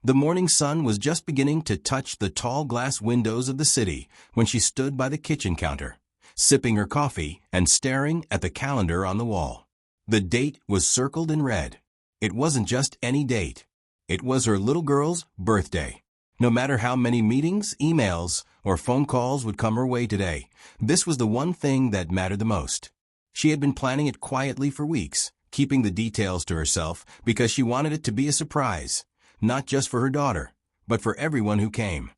The morning sun was just beginning to touch the tall glass windows of the city when she stood by the kitchen counter, sipping her coffee and staring at the calendar on the wall. The date was circled in red. It wasn't just any date. It was her little girl's birthday. No matter how many meetings, emails, or phone calls would come her way today, this was the one thing that mattered the most. She had been planning it quietly for weeks, keeping the details to herself because she wanted it to be a surprise, not just for her daughter, but for everyone who came.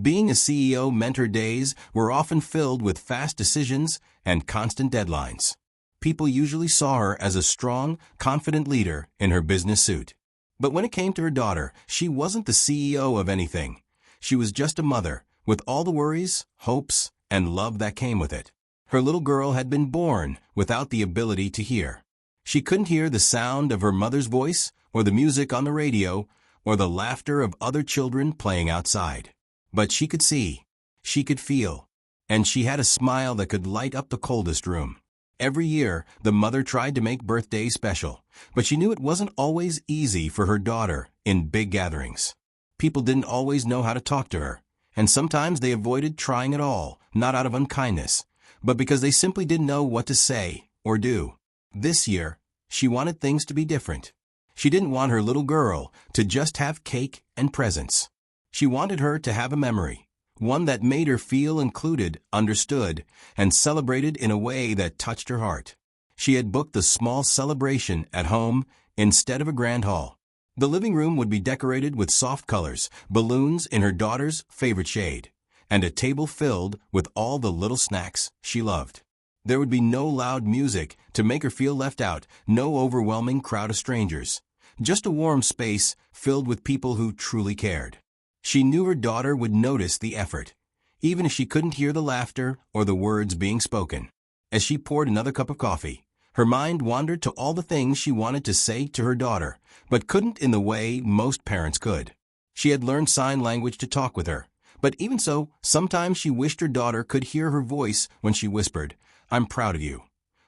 Being a CEO meant her days were often filled with fast decisions and constant deadlines. People usually saw her as a strong, confident leader in her business suit. But when it came to her daughter, she wasn't the CEO of anything. She was just a mother, with all the worries, hopes, and love that came with it. Her little girl had been born without the ability to hear. She couldn't hear the sound of her mother's voice, or the music on the radio, or the laughter of other children playing outside. But she could see, she could feel, and she had a smile that could light up the coldest room. Every year, the mother tried to make birthdays special, but she knew it wasn't always easy for her daughter in big gatherings. People didn't always know how to talk to her, and sometimes they avoided trying at all, not out of unkindness, but because they simply didn't know what to say or do. This year, she wanted things to be different. She didn't want her little girl to just have cake and presents. She wanted her to have a memory, one that made her feel included, understood, and celebrated in a way that touched her heart. She had booked the small celebration at home instead of a grand hall. The living room would be decorated with soft colors, balloons in her daughter's favorite shade, and a table filled with all the little snacks she loved. There would be no loud music to make her feel left out, no overwhelming crowd of strangers, just a warm space filled with people who truly cared. She knew her daughter would notice the effort, even if she couldn't hear the laughter or the words being spoken. As she poured another cup of coffee, her mind wandered to all the things she wanted to say to her daughter, but couldn't in the way most parents could. She had learned sign language to talk with her, but even so, sometimes she wished her daughter could hear her voice when she whispered, "I'm proud of you,"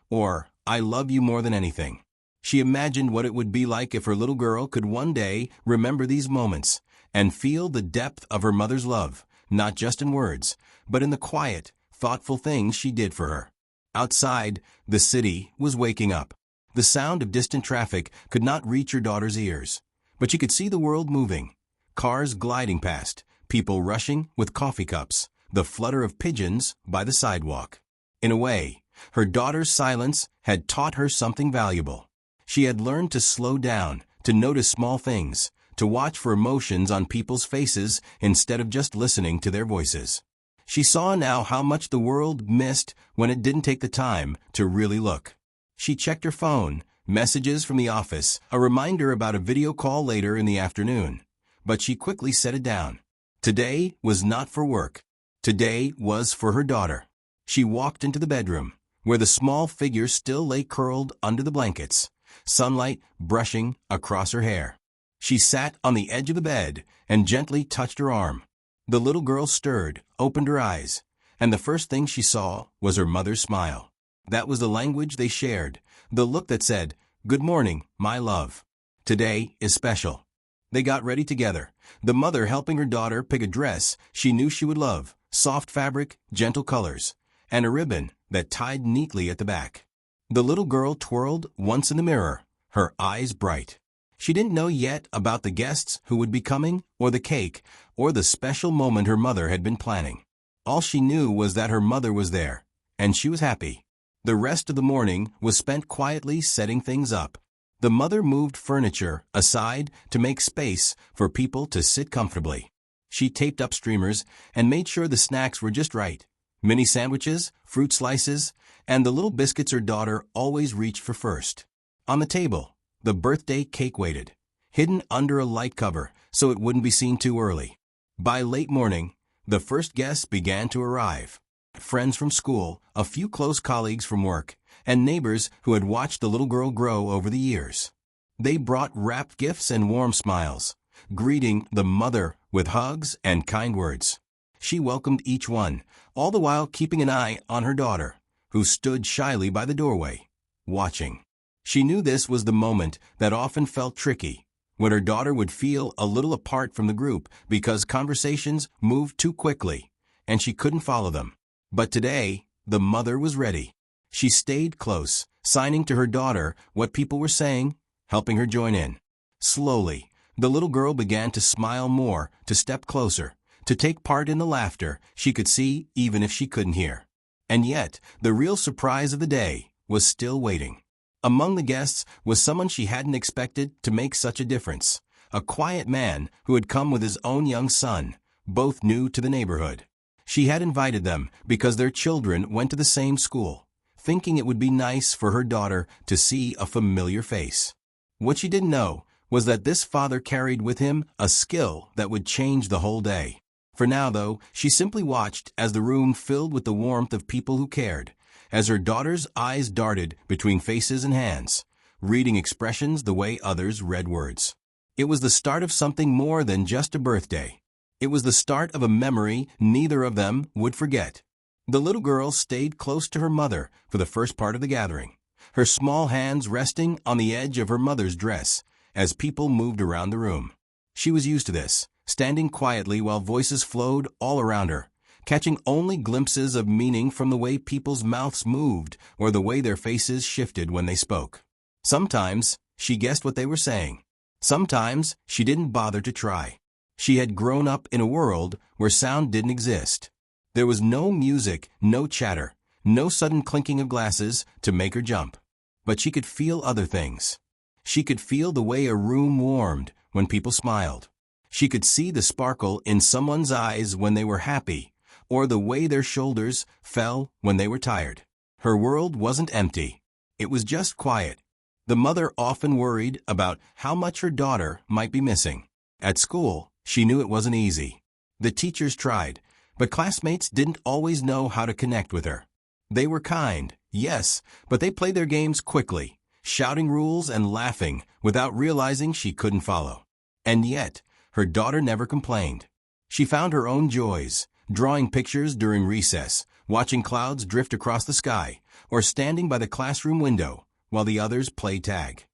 or "I love you more than anything." She imagined what it would be like if her little girl could one day remember these moments and feel the depth of her mother's love, not just in words, but in the quiet, thoughtful things she did for her. Outside, the city was waking up. The sound of distant traffic could not reach her daughter's ears, but she could see the world moving. Cars gliding past, people rushing with coffee cups, the flutter of pigeons by the sidewalk. In a way, her daughter's silence had taught her something valuable. She had learned to slow down, to notice small things, to watch for emotions on people's faces instead of just listening to their voices. She saw now how much the world missed when it didn't take the time to really look. She checked her phone, messages from the office, a reminder about a video call later in the afternoon. But she quickly set it down. Today was not for work. Today was for her daughter. She walked into the bedroom, where the small figure still lay curled under the blankets, sunlight brushing across her hair. She sat on the edge of the bed and gently touched her arm. The little girl stirred, opened her eyes, and the first thing she saw was her mother's smile. That was the language they shared, the look that said, "Good morning, my love. Today is special." They got ready together, the mother helping her daughter pick a dress she knew she would love, soft fabric, gentle colors, and a ribbon that tied neatly at the back. The little girl twirled once in the mirror, her eyes bright. She didn't know yet about the guests who would be coming, or the cake, or the special moment her mother had been planning. All she knew was that her mother was there, and she was happy. The rest of the morning was spent quietly setting things up. The mother moved furniture aside to make space for people to sit comfortably. She taped up streamers and made sure the snacks were just right. Mini sandwiches, fruit slices, and the little biscuits her daughter always reached for first. On the table, the birthday cake waited, hidden under a light cover so it wouldn't be seen too early. By late morning, the first guests began to arrive. Friends from school, a few close colleagues from work, and neighbors who had watched the little girl grow over the years. They brought wrapped gifts and warm smiles, greeting the mother with hugs and kind words. She welcomed each one, all the while keeping an eye on her daughter, who stood shyly by the doorway, watching. She knew this was the moment that often felt tricky, when her daughter would feel a little apart from the group because conversations moved too quickly and she couldn't follow them. But today, the mother was ready. She stayed close, signing to her daughter what people were saying, helping her join in. Slowly, the little girl began to smile more, to step closer, to take part in the laughter she could see even if she couldn't hear. And yet, the real surprise of the day was still waiting. Among the guests was someone she hadn't expected to make such a difference. A quiet man who had come with his own young son, both new to the neighborhood. She had invited them because their children went to the same school, thinking it would be nice for her daughter to see a familiar face. What she didn't know was that this father carried with him a skill that would change the whole day. For now, though, she simply watched as the room filled with the warmth of people who cared, as her daughter's eyes darted between faces and hands, reading expressions the way others read words. It was the start of something more than just a birthday. It was the start of a memory neither of them would forget. The little girl stayed close to her mother for the first part of the gathering, her small hands resting on the edge of her mother's dress as people moved around the room. She was used to this, standing quietly while voices flowed all around her, catching only glimpses of meaning from the way people's mouths moved or the way their faces shifted when they spoke. Sometimes she guessed what they were saying. Sometimes she didn't bother to try. She had grown up in a world where sound didn't exist. There was no music, no chatter, no sudden clinking of glasses to make her jump. But she could feel other things. She could feel the way a room warmed when people smiled. She could see the sparkle in someone's eyes when they were happy, or the way their shoulders fell when they were tired. Her world wasn't empty. It was just quiet. The mother often worried about how much her daughter might be missing. At school, she knew it wasn't easy. The teachers tried, but classmates didn't always know how to connect with her. They were kind, yes, but they played their games quickly, shouting rules and laughing without realizing she couldn't follow. And yet, her daughter never complained. She found her own joys, drawing pictures during recess, watching clouds drift across the sky, or standing by the classroom window while the others played tag.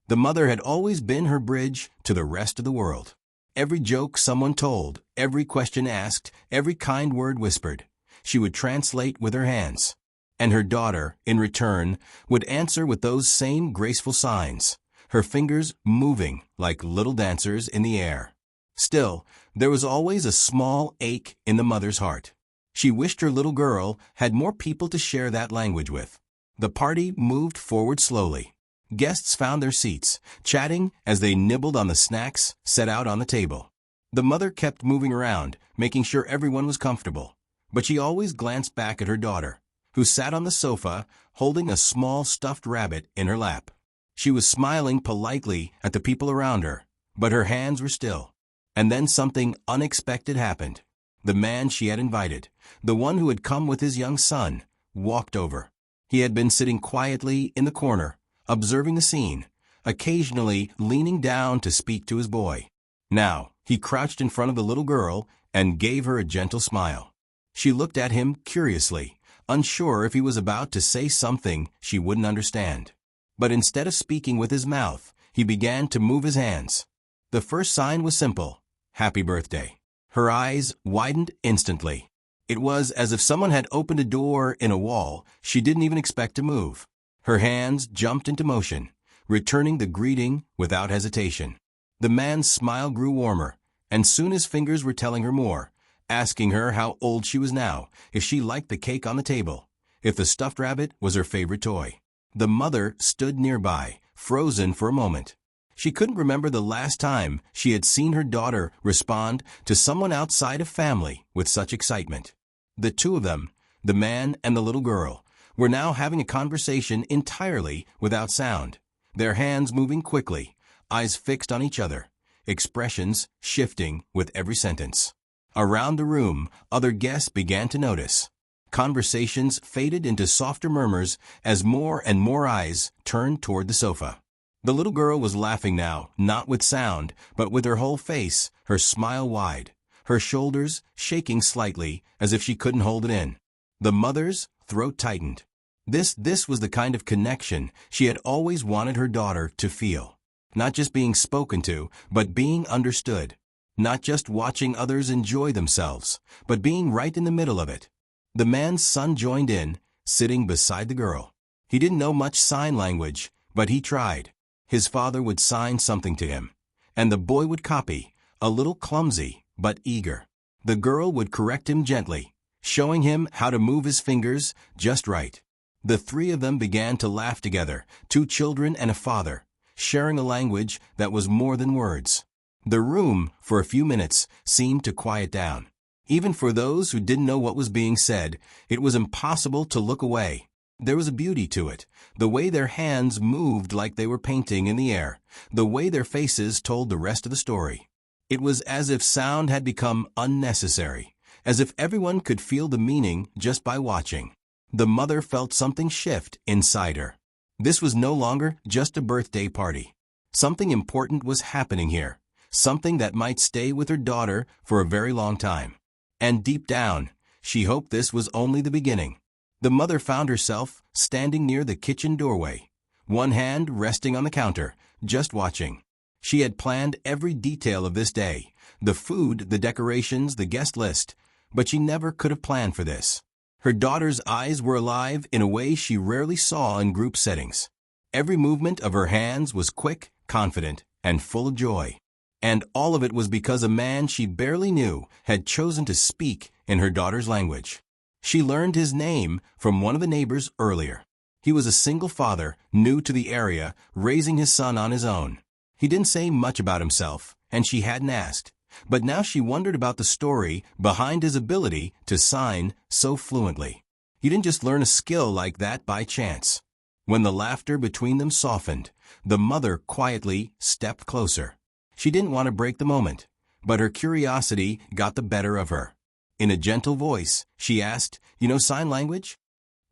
The mother had always been her bridge to the rest of the world. Every joke someone told, every question asked, every kind word whispered, she would translate with her hands. And her daughter, in return, would answer with those same graceful signs, her fingers moving like little dancers in the air. Still, there was always a small ache in the mother's heart. She wished her little girl had more people to share that language with. The party moved forward slowly. Guests found their seats, chatting as they nibbled on the snacks set out on the table. The mother kept moving around, making sure everyone was comfortable. But she always glanced back at her daughter, who sat on the sofa holding a small stuffed rabbit in her lap. She was smiling politely at the people around her, but her hands were still. And then something unexpected happened. The man she had invited, the one who had come with his young son, walked over. He had been sitting quietly in the corner, observing the scene, occasionally leaning down to speak to his boy. Now, he crouched in front of the little girl and gave her a gentle smile. She looked at him curiously, unsure if he was about to say something she wouldn't understand. But instead of speaking with his mouth, he began to move his hands. The first sign was simple: "Happy birthday." Her eyes widened instantly. It was as if someone had opened a door in a wall she didn't even expect to move. Her hands jumped into motion, returning the greeting without hesitation. The man's smile grew warmer, and soon his fingers were telling her more, asking her how old she was now, if she liked the cake on the table, if the stuffed rabbit was her favorite toy. The mother stood nearby, frozen for a moment. She couldn't remember the last time she had seen her daughter respond to someone outside of family with such excitement. The two of them, the man and the little girl, were now having a conversation entirely without sound, their hands moving quickly, eyes fixed on each other, expressions shifting with every sentence. Around the room, other guests began to notice. Conversations faded into softer murmurs as more and more eyes turned toward the sofa. The little girl was laughing now, not with sound, but with her whole face, her smile wide, her shoulders shaking slightly as if she couldn't hold it in. The mother's throat tightened. This was the kind of connection she had always wanted her daughter to feel. Not just being spoken to, but being understood. Not just watching others enjoy themselves, but being right in the middle of it. The man's son joined in, sitting beside the girl. He didn't know much sign language, but he tried. His father would sign something to him, and the boy would copy, a little clumsy, but eager. The girl would correct him gently, showing him how to move his fingers just right. The three of them began to laugh together, two children and a father, sharing a language that was more than words. The room, for a few minutes, seemed to quiet down. Even for those who didn't know what was being said, it was impossible to look away. There was a beauty to it, the way their hands moved like they were painting in the air, the way their faces told the rest of the story. It was as if sound had become unnecessary, as if everyone could feel the meaning just by watching. The mother felt something shift inside her. This was no longer just a birthday party. Something important was happening here, something that might stay with her daughter for a very long time. And deep down, she hoped this was only the beginning. The mother found herself standing near the kitchen doorway, one hand resting on the counter, just watching. She had planned every detail of this day, the food, the decorations, the guest list, but she never could have planned for this. Her daughter's eyes were alive in a way she rarely saw in group settings. Every movement of her hands was quick, confident, and full of joy. And all of it was because a man she barely knew had chosen to speak in her daughter's language. She learned his name from one of the neighbors earlier. He was a single father, new to the area, raising his son on his own. He didn't say much about himself, and she hadn't asked. But now she wondered about the story behind his ability to sign so fluently. He didn't just learn a skill like that by chance. When the laughter between them softened, the mother quietly stepped closer. She didn't want to break the moment, but her curiosity got the better of her. In a gentle voice, she asked, "You know sign language?"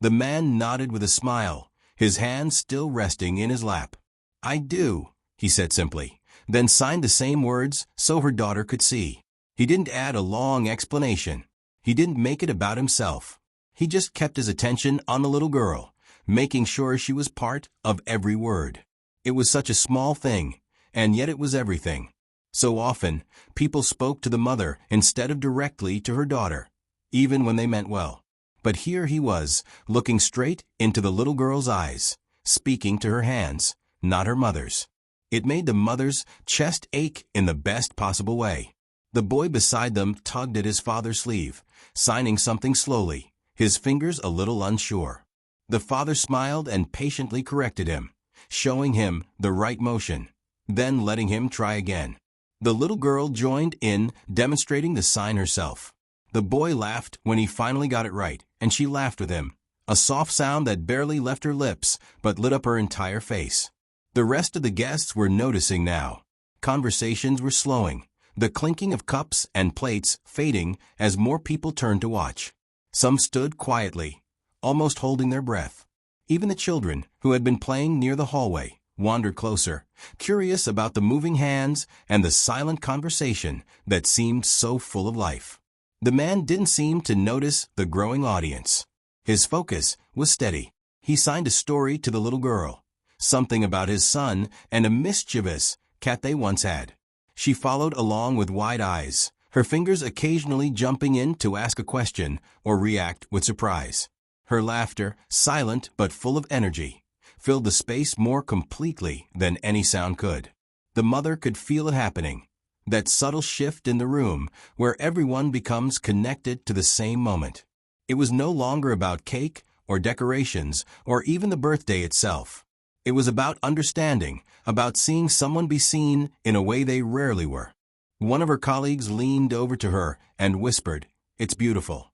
The man nodded with a smile, his hand still resting in his lap. "I do," he said simply, then signed the same words so her daughter could see. He didn't add a long explanation. He didn't make it about himself. He just kept his attention on the little girl, making sure she was part of every word. It was such a small thing, and yet it was everything. So often, people spoke to the mother instead of directly to her daughter, even when they meant well. But here he was, looking straight into the little girl's eyes, speaking to her hands, not her mother's. It made the mother's chest ache in the best possible way. The boy beside them tugged at his father's sleeve, signing something slowly, his fingers a little unsure. The father smiled and patiently corrected him, showing him the right motion, then letting him try again. The little girl joined in, demonstrating the sign herself. The boy laughed when he finally got it right, and she laughed with him, a soft sound that barely left her lips but lit up her entire face. The rest of the guests were noticing now. Conversations were slowing, the clinking of cups and plates fading as more people turned to watch. Some stood quietly, almost holding their breath. Even the children, who had been playing near the hallway, wandered closer, curious about the moving hands and the silent conversation that seemed so full of life. The man didn't seem to notice the growing audience. His focus was steady. He signed a story to the little girl, something about his son and a mischievous cat they once had. She followed along with wide eyes, her fingers occasionally jumping in to ask a question or react with surprise. Her laughter, silent but full of energy, filled the space more completely than any sound could. The mother could feel it happening, that subtle shift in the room where everyone becomes connected to the same moment. It was no longer about cake or decorations or even the birthday itself. It was about understanding, about seeing someone be seen in a way they rarely were. One of her colleagues leaned over to her and whispered, "It's beautiful."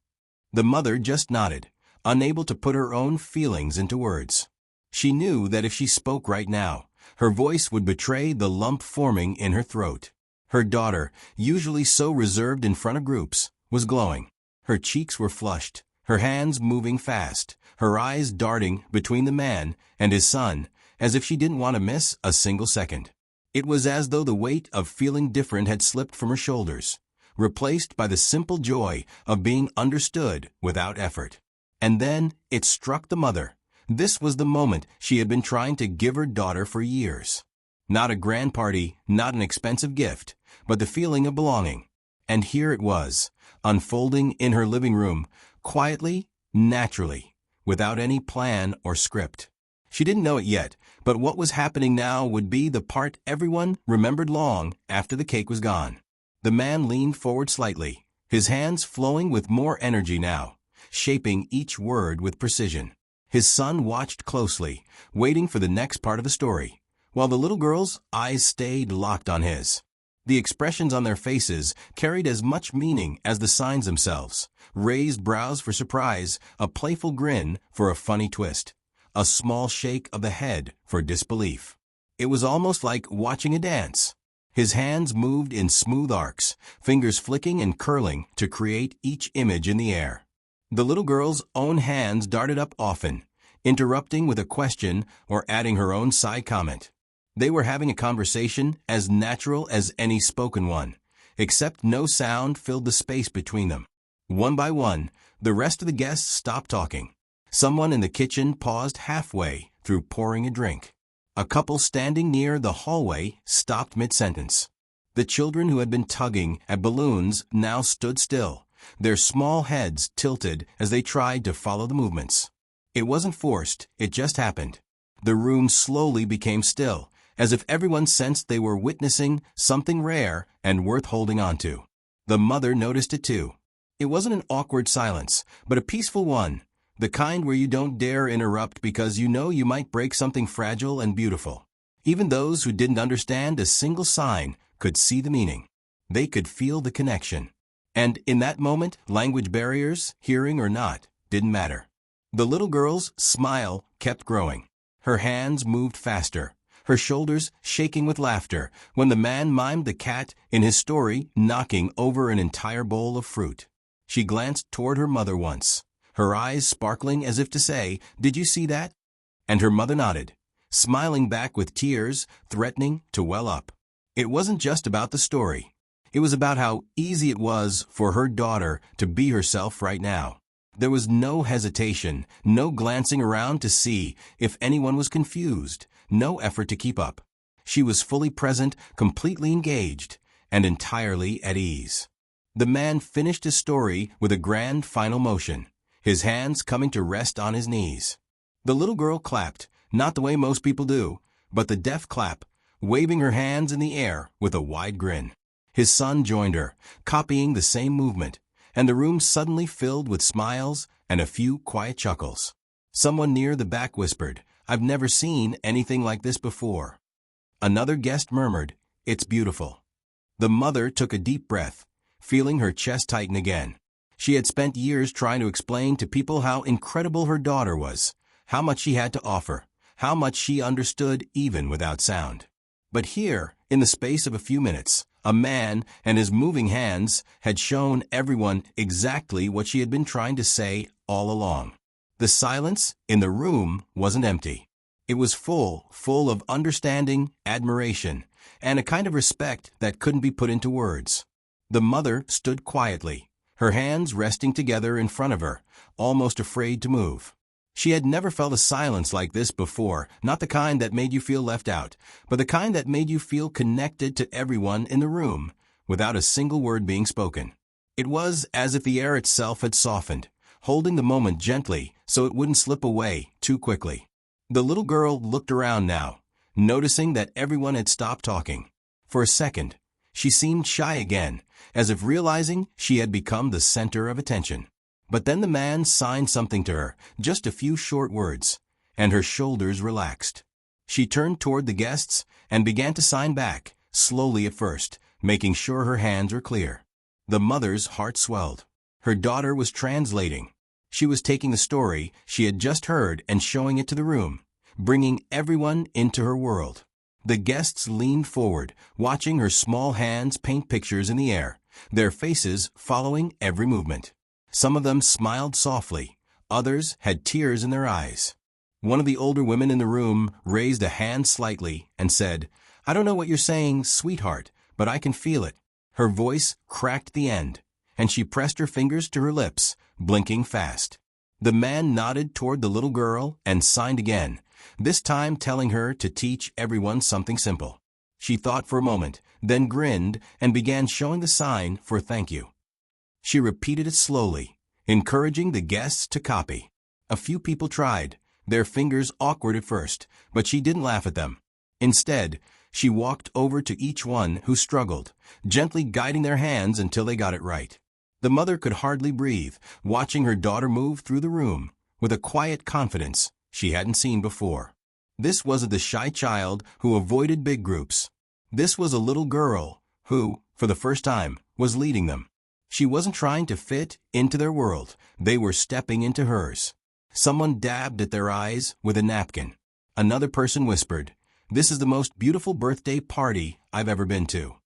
The mother just nodded, unable to put her own feelings into words. She knew that if she spoke right now, her voice would betray the lump forming in her throat. Her daughter, usually so reserved in front of groups, was glowing. Her cheeks were flushed, her hands moving fast, her eyes darting between the man and his son, as if she didn't want to miss a single second. It was as though the weight of feeling different had slipped from her shoulders, replaced by the simple joy of being understood without effort. And then it struck the mother. This was the moment she had been trying to give her daughter for years. Not a grand party, not an expensive gift, but the feeling of belonging. And here it was, unfolding in her living room, quietly, naturally, without any plan or script. She didn't know it yet, but what was happening now would be the part everyone remembered long after the cake was gone. The man leaned forward slightly, his hands flowing with more energy now, shaping each word with precision. His son watched closely, waiting for the next part of the story, while the little girl's eyes stayed locked on his. The expressions on their faces carried as much meaning as the signs themselves: raised brows for surprise, a playful grin for a funny twist, a small shake of the head for disbelief. It was almost like watching a dance. His hands moved in smooth arcs, fingers flicking and curling to create each image in the air. The little girl's own hands darted up often, interrupting with a question or adding her own side comment. They were having a conversation as natural as any spoken one, except no sound filled the space between them. One by one, the rest of the guests stopped talking. Someone in the kitchen paused halfway through pouring a drink. A couple standing near the hallway stopped mid-sentence. The children who had been tugging at balloons now stood still, their small heads tilted as they tried to follow the movements. It wasn't forced, it just happened. The room slowly became still, as if everyone sensed they were witnessing something rare and worth holding on to. The mother noticed it too. It wasn't an awkward silence, but a peaceful one, the kind where you don't dare interrupt because you know you might break something fragile and beautiful. Even those who didn't understand a single sign could see the meaning. They could feel the connection. And in that moment, language barriers, hearing or not, didn't matter. The little girl's smile kept growing. Her hands moved faster, her shoulders shaking with laughter, when the man mimed the cat in his story, knocking over an entire bowl of fruit. She glanced toward her mother once, her eyes sparkling as if to say, "Did you see that?" And her mother nodded, smiling back with tears threatening to well up. It wasn't just about the story. It was about how easy it was for her daughter to be herself right now. There was no hesitation, no glancing around to see if anyone was confused, no effort to keep up. She was fully present, completely engaged, and entirely at ease. The man finished his story with a grand final motion, his hands coming to rest on his knees. The little girl clapped, not the way most people do, but the deaf clap, waving her hands in the air with a wide grin. His son joined her, copying the same movement, and the room suddenly filled with smiles and a few quiet chuckles. Someone near the back whispered, "I've never seen anything like this before." Another guest murmured, "It's beautiful." The mother took a deep breath, feeling her chest tighten again. She had spent years trying to explain to people how incredible her daughter was, how much she had to offer, how much she understood even without sound. But here, in the space of a few minutes, a man and his moving hands had shown everyone exactly what she had been trying to say all along. The silence in the room wasn't empty. It was full of understanding, admiration, and a kind of respect that couldn't be put into words. The mother stood quietly, her hands resting together in front of her, almost afraid to move. She had never felt a silence like this before, not the kind that made you feel left out, but the kind that made you feel connected to everyone in the room, without a single word being spoken. It was as if the air itself had softened, holding the moment gently so it wouldn't slip away too quickly. The little girl looked around now, noticing that everyone had stopped talking. For a second, she seemed shy again, as if realizing she had become the center of attention. But then the man signed something to her, just a few short words, and her shoulders relaxed. She turned toward the guests and began to sign back, slowly at first, making sure her hands were clear. The mother's heart swelled. Her daughter was translating. She was taking the story she had just heard and showing it to the room, bringing everyone into her world. The guests leaned forward, watching her small hands paint pictures in the air, their faces following every movement. Some of them smiled softly, others had tears in their eyes. One of the older women in the room raised a hand slightly and said, "I don't know what you're saying, sweetheart, but I can feel it." Her voice cracked the end, and she pressed her fingers to her lips, blinking fast. The man nodded toward the little girl and signed again, this time telling her to teach everyone something simple. She thought for a moment, then grinned and began showing the sign for thank you. She repeated it slowly, encouraging the guests to copy. A few people tried, their fingers awkward at first, but she didn't laugh at them. Instead, she walked over to each one who struggled, gently guiding their hands until they got it right. The mother could hardly breathe, watching her daughter move through the room with a quiet confidence she hadn't seen before. This wasn't the shy child who avoided big groups. This was a little girl who, for the first time, was leading them. She wasn't trying to fit into their world. They were stepping into hers. Someone dabbed at their eyes with a napkin. Another person whispered, "This is the most beautiful birthday party I've ever been to."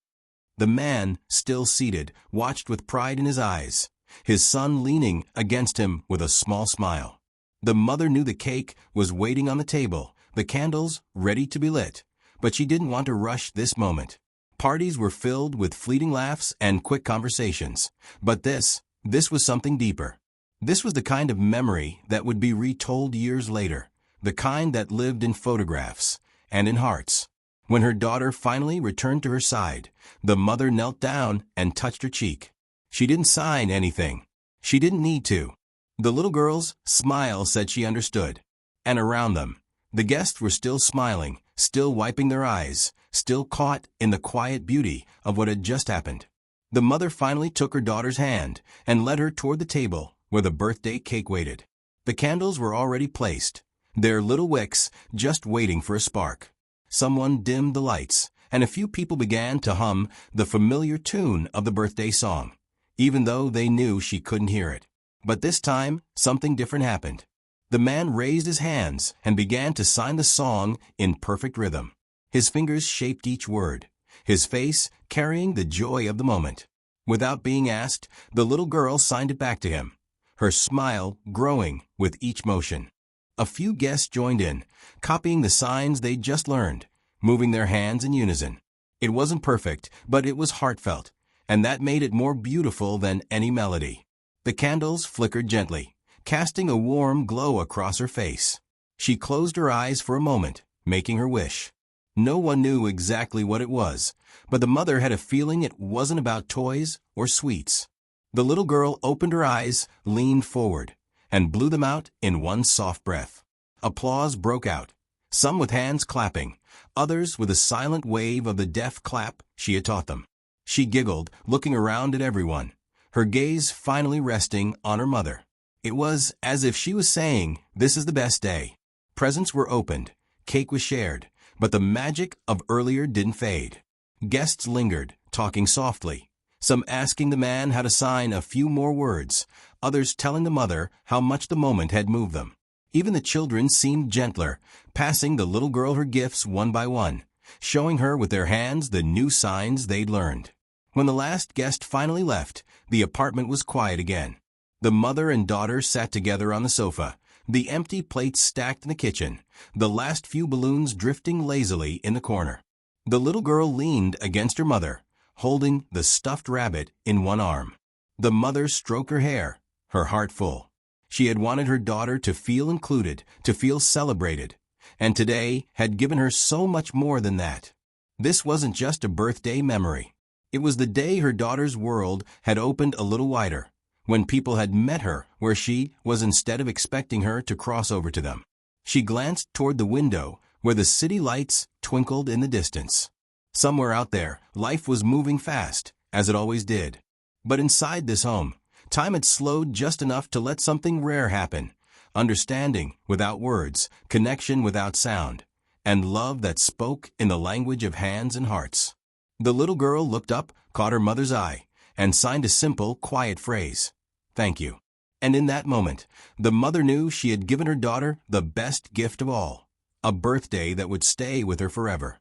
The man, still seated, watched with pride in his eyes, his son leaning against him with a small smile. The mother knew the cake was waiting on the table, the candles ready to be lit, but she didn't want to rush this moment. Parties were filled with fleeting laughs and quick conversations, but this was something deeper. This was the kind of memory that would be retold years later, the kind that lived in photographs and in hearts. When her daughter finally returned to her side, the mother knelt down and touched her cheek. She didn't sign anything. She didn't need to. The little girl's smile said she understood. And around them, the guests were still smiling, still wiping their eyes, still caught in the quiet beauty of what had just happened. The mother finally took her daughter's hand and led her toward the table where the birthday cake waited. The candles were already placed, their little wicks just waiting for a spark. Someone dimmed the lights, and a few people began to hum the familiar tune of the birthday song, even though they knew she couldn't hear it. But this time, something different happened. The man raised his hands and began to sign the song in perfect rhythm. His fingers shaped each word, his face carrying the joy of the moment. Without being asked, the little girl signed it back to him, her smile growing with each motion. A few guests joined in, copying the signs they'd just learned, moving their hands in unison. It wasn't perfect, but it was heartfelt, and that made it more beautiful than any melody. The candles flickered gently, casting a warm glow across her face. She closed her eyes for a moment, making her wish. No one knew exactly what it was, but the mother had a feeling it wasn't about toys or sweets. The little girl opened her eyes, leaned forward, and blew them out in one soft breath. Applause broke out, some with hands clapping, others with a silent wave of the deaf clap she had taught them. She giggled, looking around at everyone, her gaze finally resting on her mother. It was as if she was saying, "This is the best day." Presents were opened, cake was shared, but the magic of earlier didn't fade. Guests lingered, talking softly, some asking the man how to sign a few more words, others telling the mother how much the moment had moved them. Even the children seemed gentler, passing the little girl her gifts one by one, showing her with their hands the new signs they'd learned. When the last guest finally left, the apartment was quiet again. The mother and daughter sat together on the sofa, the empty plates stacked in the kitchen, the last few balloons drifting lazily in the corner. The little girl leaned against her mother, holding the stuffed rabbit in one arm. The mother stroked her hair, her heart full. She had wanted her daughter to feel included, to feel celebrated, and today had given her so much more than that. This wasn't just a birthday memory. It was the day her daughter's world had opened a little wider, when people had met her where she was instead of expecting her to cross over to them. She glanced toward the window where the city lights twinkled in the distance. Somewhere out there, life was moving fast, as it always did. But inside this home, time had slowed just enough to let something rare happen. Understanding without words, connection without sound, and love that spoke in the language of hands and hearts. The little girl looked up, caught her mother's eye, and signed a simple, quiet phrase, "Thank you." And in that moment, the mother knew she had given her daughter the best gift of all, a birthday that would stay with her forever.